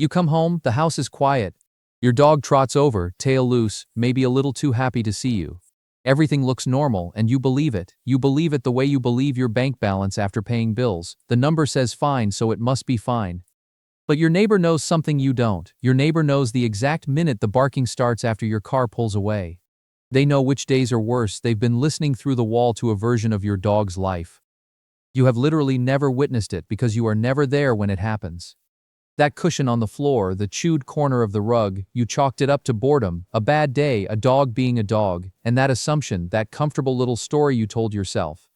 You come home, the house is quiet. Your dog trots over, tail loose, maybe a little too happy to see you. Everything looks normal, and you believe it. You believe it the way you believe your bank balance after paying bills. The number says fine, so it must be fine. But your neighbor knows something you don't. Your neighbor knows the exact minute the barking starts after your car pulls away. They know which days are worse. They've been listening through the wall to a version of your dog's life. You have literally never witnessed it because you are never there when it happens. That cushion on the floor, the chewed corner of the rug, you chalked it up to boredom, a bad day, a dog being a dog, and that assumption, that comfortable little story you told yourself.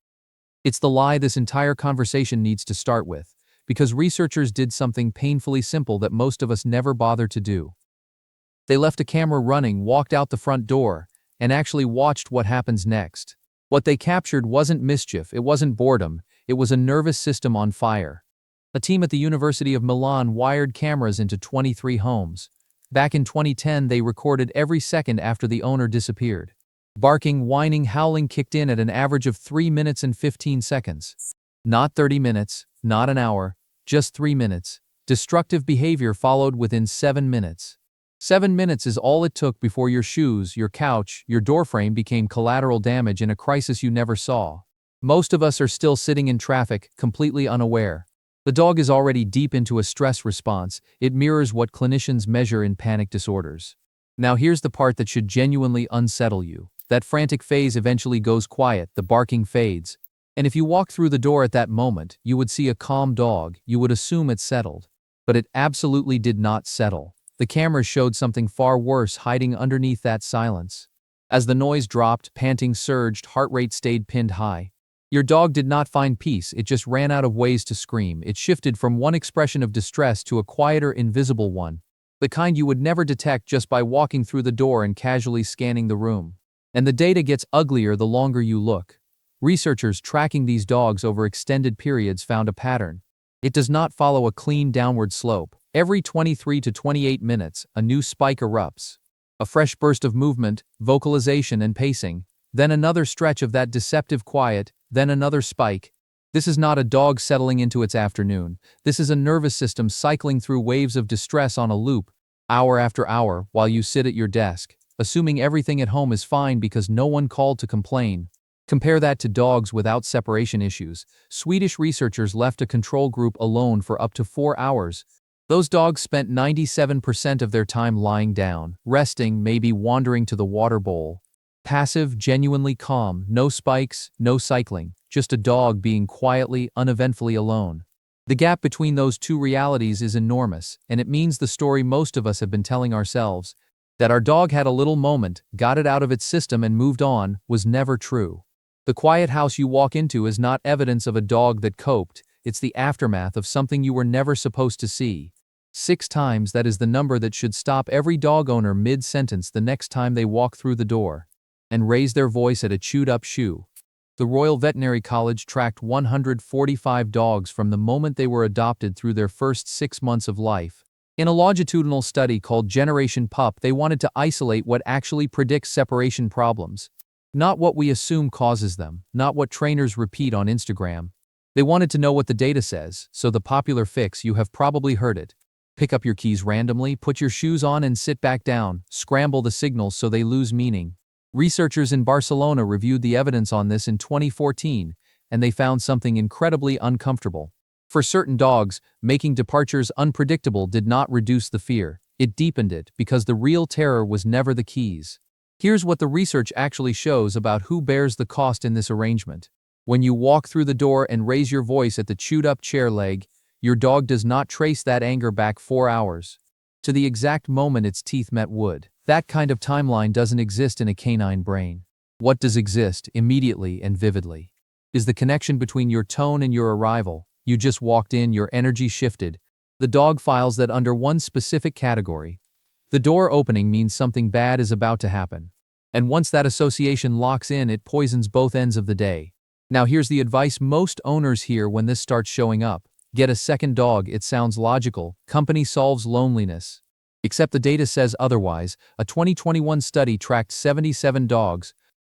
It's the lie this entire conversation needs to start with, because researchers did something painfully simple that most of us never bother to do. They left a camera running, walked out the front door, and actually watched what happens next. What they captured wasn't mischief, it wasn't boredom, it was a nervous system on fire. A team at the University of Milan wired cameras into 23 homes. Back in 2010, they recorded every second after the owner disappeared. Barking, whining, howling kicked in at an average of 3 minutes and 15 seconds. Not 30 minutes, not an hour, just 3 minutes. Destructive behavior followed within 7 minutes. 7 minutes is all it took before your shoes, your couch, your doorframe became collateral damage in a crisis you never saw. Most of us are still sitting in traffic, completely unaware. The dog is already deep into a stress response. It mirrors what clinicians measure in panic disorders. Now here's the part that should genuinely unsettle you. That frantic phase eventually goes quiet, the barking fades. And if you walk through the door at that moment, you would see a calm dog, you would assume it's settled. But it absolutely did not settle. The cameras showed something far worse hiding underneath that silence. As the noise dropped, panting surged, heart rate stayed pinned high. Your dog did not find peace, it just ran out of ways to scream. It shifted from one expression of distress to a quieter, invisible one. The kind you would never detect just by walking through the door and casually scanning the room. And the data gets uglier the longer you look. Researchers tracking these dogs over extended periods found a pattern. It does not follow a clean downward slope. Every 23 to 28 minutes, a new spike erupts. A fresh burst of movement, vocalization and pacing, then another stretch of that deceptive quiet, then another spike. This is not a dog settling into its afternoon. This is a nervous system cycling through waves of distress on a loop, hour after hour, while you sit at your desk, assuming everything at home is fine because no one called to complain. Compare that to dogs without separation issues. Swedish researchers left a control group alone for up to 4 hours. Those dogs spent 97% of their time lying down, resting, maybe wandering to the water bowl. Passive, genuinely calm, no spikes, no cycling, just a dog being quietly, uneventfully alone. The gap between those two realities is enormous, and it means the story most of us have been telling ourselves, that our dog had a little moment, got it out of its system and moved on, was never true. The quiet house you walk into is not evidence of a dog that coped, it's the aftermath of something you were never supposed to see. 6 times that is the number that should stop every dog owner mid-sentence the next time they walk through the door. And raise their voice at a chewed-up shoe. The Royal Veterinary College tracked 145 dogs from the moment they were adopted through their first 6 months of life. In a longitudinal study called Generation Pup, they wanted to isolate what actually predicts separation problems. Not what we assume causes them, not what trainers repeat on Instagram. They wanted to know what the data says, so the popular fix, you have probably heard it. Pick up your keys randomly, put your shoes on and sit back down, scramble the signals so they lose meaning. Researchers in Barcelona reviewed the evidence on this in 2014, and they found something incredibly uncomfortable. For certain dogs, making departures unpredictable did not reduce the fear, it deepened it because the real terror was never the keys. Here's what the research actually shows about who bears the cost in this arrangement. When you walk through the door and raise your voice at the chewed-up chair leg, your dog does not trace that anger back 4 hours. To the exact moment its teeth met wood. That kind of timeline doesn't exist in a canine brain. What does exist, immediately and vividly, is the connection between your tone and your arrival. You just walked in, your energy shifted. The dog files that under one specific category. The door opening means something bad is about to happen. And once that association locks in, it poisons both ends of the day. Now here's the advice most owners hear when this starts showing up. Get a second dog, it sounds logical. Company solves loneliness. Except the data says otherwise. A 2021 study tracked 77 dogs.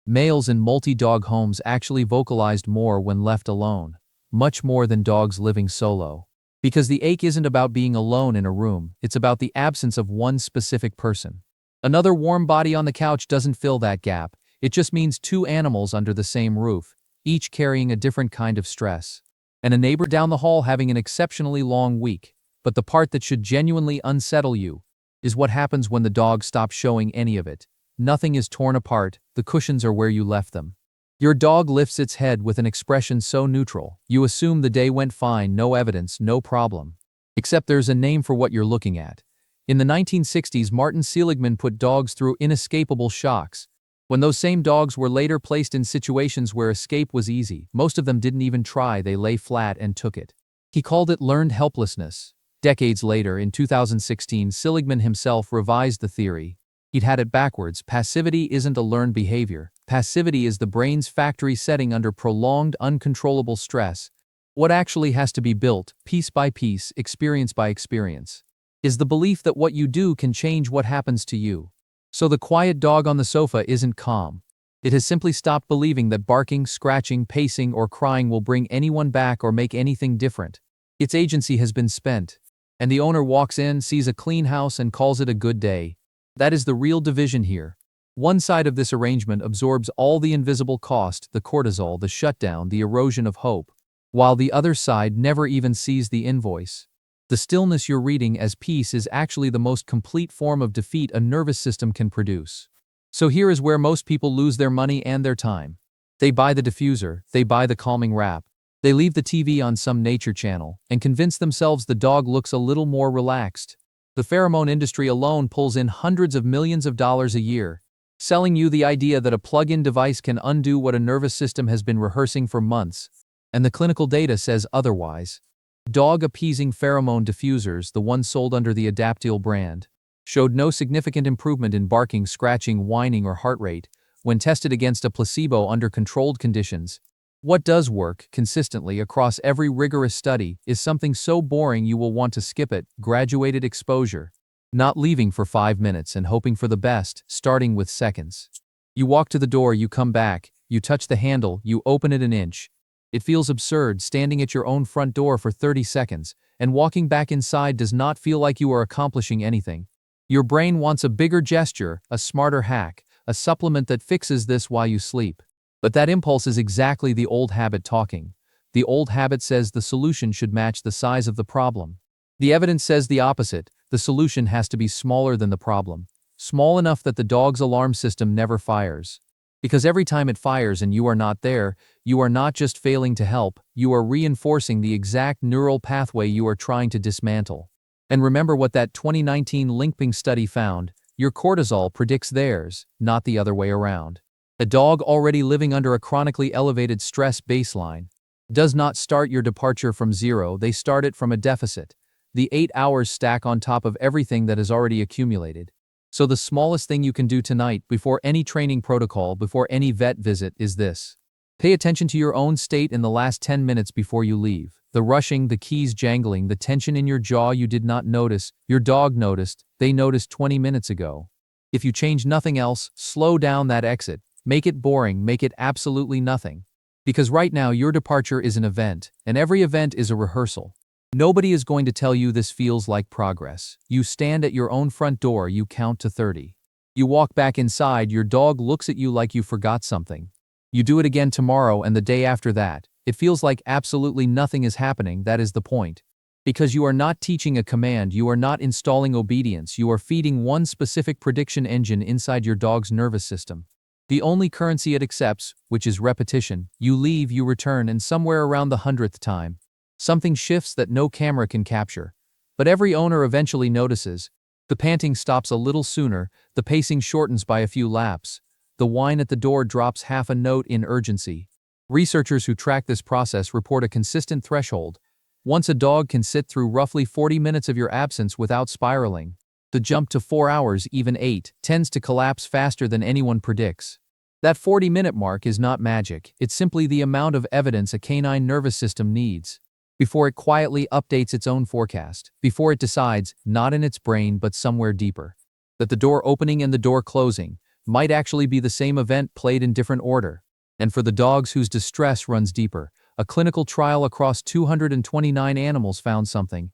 Males in multi-dog homes actually vocalized more when left alone. Much more than dogs living solo. Because the ache isn't about being alone in a room, it's about the absence of one specific person. Another warm body on the couch doesn't fill that gap, it just means two animals under the same roof, each carrying a different kind of stress. And a neighbor down the hall having an exceptionally long week. But the part that should genuinely unsettle you is what happens when the dog stops showing any of it. Nothing is torn apart, the cushions are where you left them. Your dog lifts its head with an expression so neutral, you assume the day went fine, no evidence, no problem. Except there's a name for what you're looking at. In the 1960s, Martin Seligman put dogs through inescapable shocks. When those same dogs were later placed in situations where escape was easy, most of them didn't even try, they lay flat and took it. He called it learned helplessness. Decades later, in 2016, Seligman himself revised the theory. He'd had it backwards. Passivity isn't a learned behavior. Passivity is the brain's factory setting under prolonged, uncontrollable stress. What actually has to be built, piece by piece, experience by experience, is the belief that what you do can change what happens to you. So the quiet dog on the sofa isn't calm. It has simply stopped believing that barking, scratching, pacing, or crying will bring anyone back or make anything different. Its agency has been spent. And the owner walks in, sees a clean house, and calls it a good day. That is the real division here. One side of this arrangement absorbs all the invisible cost, the cortisol, the shutdown, the erosion of hope, while the other side never even sees the invoice. The stillness you're reading as peace is actually the most complete form of defeat a nervous system can produce. So here is where most people lose their money and their time. They buy the diffuser, they buy the calming wrap, they leave the TV on some nature channel, and convince themselves the dog looks a little more relaxed. The pheromone industry alone pulls in hundreds of millions of dollars a year, selling you the idea that a plug-in device can undo what a nervous system has been rehearsing for months. And the clinical data says otherwise. Dog-appeasing pheromone diffusers, the ones sold under the Adaptil brand, showed no significant improvement in barking, scratching, whining, or heart rate when tested against a placebo under controlled conditions. What does work consistently across every rigorous study is something so boring you will want to skip it: graduated exposure. Not leaving for 5 minutes and hoping for the best, starting with seconds. You walk to the door, you come back, you touch the handle, you open it an inch. It feels absurd standing at your own front door for 30 seconds, and walking back inside does not feel like you are accomplishing anything. Your brain wants a bigger gesture, a smarter hack, a supplement that fixes this while you sleep. But that impulse is exactly the old habit talking. The old habit says the solution should match the size of the problem. The evidence says the opposite. The solution has to be smaller than the problem. Small enough that the dog's alarm system never fires. Because every time it fires and you are not there, you are not just failing to help, you are reinforcing the exact neural pathway you are trying to dismantle. And remember what that 2019 Linkping study found: your cortisol predicts theirs, not the other way around. A dog already living under a chronically elevated stress baseline does not start your departure from zero, they start it from a deficit. The 8 hours stack on top of everything that has already accumulated. So the smallest thing you can do tonight, before any training protocol, before any vet visit, is this. Pay attention to your own state in the last 10 minutes before you leave. The rushing, the keys jangling, the tension in your jaw you did not notice, your dog noticed, they noticed 20 minutes ago. If you change nothing else, slow down that exit. Make it boring, make it absolutely nothing. Because right now your departure is an event, and every event is a rehearsal. Nobody is going to tell you this feels like progress. You stand at your own front door, you count to 30. You walk back inside, your dog looks at you like you forgot something. You do it again tomorrow and the day after that. It feels like absolutely nothing is happening. That is the point. Because you are not teaching a command, you are not installing obedience, you are feeding one specific prediction engine inside your dog's nervous system. The only currency it accepts, which is repetition. You leave, you return, and somewhere around the 100th time, something shifts that no camera can capture. But every owner eventually notices. The panting stops a little sooner, the pacing shortens by a few laps, the whine at the door drops half a note in urgency. Researchers who track this process report a consistent threshold. Once a dog can sit through roughly 40 minutes of your absence without spiraling, the jump to 4 hours, even 8, tends to collapse faster than anyone predicts. That 40-minute mark is not magic, it's simply the amount of evidence a canine nervous system needs before it quietly updates its own forecast, before it decides, not in its brain but somewhere deeper, that the door opening and the door closing might actually be the same event played in different order. And for the dogs whose distress runs deeper, A clinical trial across 229 animals found something.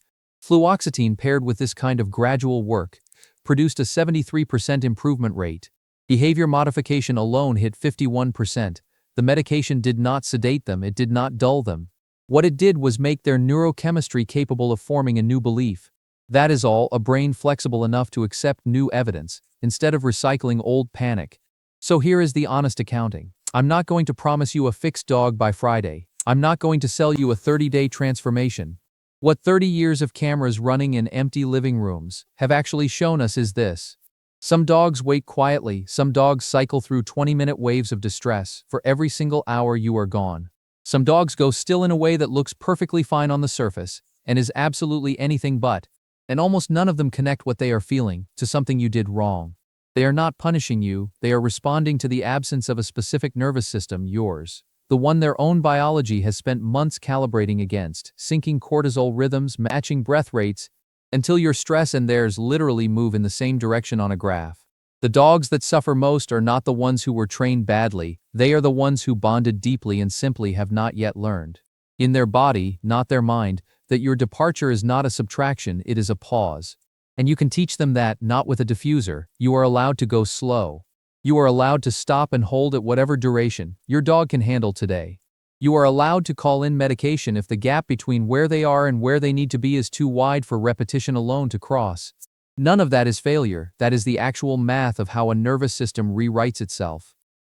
Fluoxetine paired with this kind of gradual work produced a 73% improvement rate. Behavior modification alone hit 51%. The medication did not sedate them, it did not dull them. What it did was make their neurochemistry capable of forming a new belief. That is all, a brain flexible enough to accept new evidence, instead of recycling old panic. So here is the honest accounting. I'm not going to promise you a fixed dog by Friday. I'm not going to sell you a 30-day transformation. What 30 years of cameras running in empty living rooms have actually shown us is this. Some dogs wait quietly, some dogs cycle through 20-minute waves of distress for every single hour you are gone. Some dogs go still in a way that looks perfectly fine on the surface and is absolutely anything but, and almost none of them connect what they are feeling to something you did wrong. They are not punishing you, they are responding to the absence of a specific nervous system, yours. The one their own biology has spent months calibrating against, syncing cortisol rhythms, matching breath rates, until your stress and theirs literally move in the same direction on a graph. The dogs that suffer most are not the ones who were trained badly, they are the ones who bonded deeply and simply have not yet learned. In their body, not their mind, that your departure is not a subtraction, it is a pause. And you can teach them that, not with a diffuser, you are allowed to go slow. You are allowed to stop and hold at whatever duration your dog can handle today. You are allowed to call in medication if the gap between where they are and where they need to be is too wide for repetition alone to cross. None of that is failure, that is the actual math of how a nervous system rewrites itself.